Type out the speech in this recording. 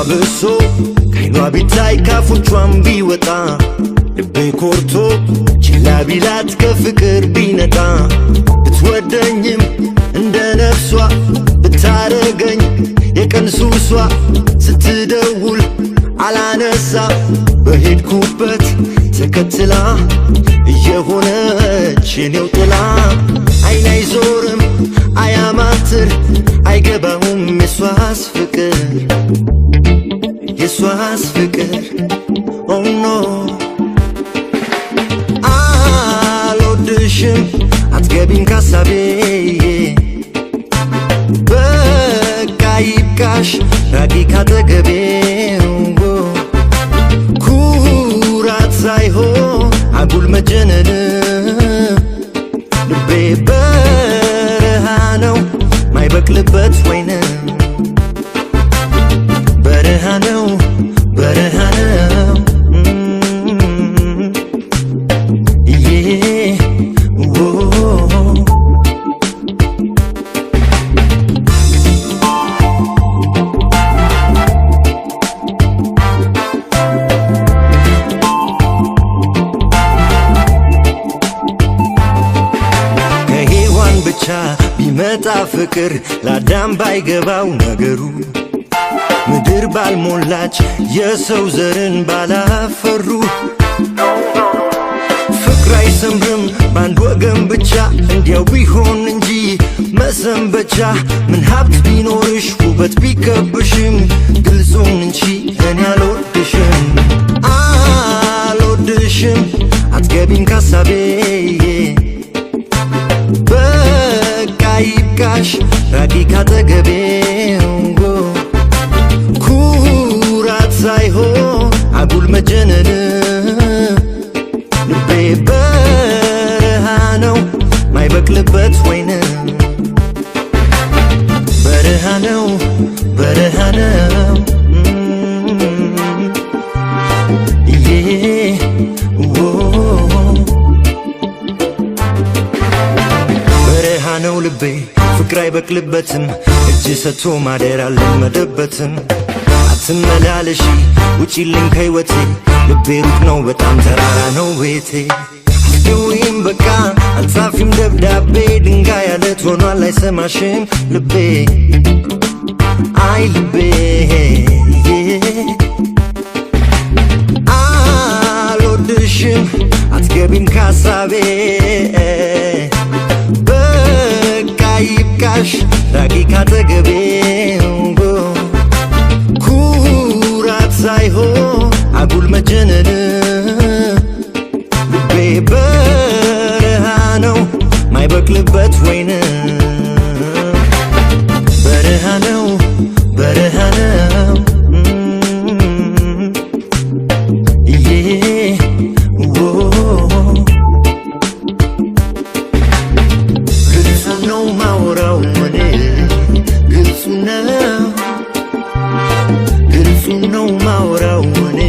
ብሶ ከይኗ ቢታይ ካፎቿም ቢወጣ ልቤ ኮርቶ ችላ ቢላት ከፍቅር ቢነጣ ብትወደኝም እንደ ነፍሷ ብታረገኝ የቀን ሱሷ ስትደውል አላነሳ በሄድኩበት ተከትላ እየሆነች የኔው ጥላ አይን አይዞርም አያማትር አይገባውም የሷስ ፍቅር የሷስ ፍቅር ኦ ኖ አልወድሽም አትገቢም ካሳቤ በቃ ይብቃሽ ራቂ ካጠገቤ ኩራት ሳይሆን አጉል መጀነን ልቤ በረሃ ነው ማይበቅልበት ወይን በረሃ ነው በረሃ ነው ብቻ ቢመጣ ፍቅር ለአዳም ባይገባው ነገሩ ምድር ባልሞላች የሰው ዘርን ባላፈሩ ፍቅር አይሰምርም ባንድ ወገን ብቻ እንዲያው ቢሆን እንጂ መሰንበቻ ምን ሀብት ቢኖርሽ ውበት ቢከብሽም ግልጹን እንጂ እኔ አልወድሽም አልወድሽም አትገቢም ካሳቤ በቃ ይብቃሽ ራቂ ካጠገቤ ኩራት ሳይሆን አጉል መጀነን ልቤ በረሃ ነው ማይበቅልበት ወይን በረሃ ነው በረሃ ነው ነው ልቤ ፍቅር አይበቅልበትም እጅ ሰጥቶ ማደር አልለመደበትም አትመላለሺ ውጪልኝ ከህይወቴ ልቤ ሩቅ ነው በጣም ተራራ ነው ቤቴ አትደውይም በቃ አልጻፊም ደብዳቤ ድንጋይ አለት ሆኗል አይሰማሽም ልቤ አይ ልቤ አልወድሽም አትገቢም ካሳቤ ይብቃሽ ራቂ ካጠገቤ ኩራት ሳይሆን አጉል መጀነን ልቤ በረሃ ነው ማይበቅልበት ወይን በረሃ ነው በረሃ ነው ነው ማወራው እኔ ግልጹ ነው ማወራው እኔ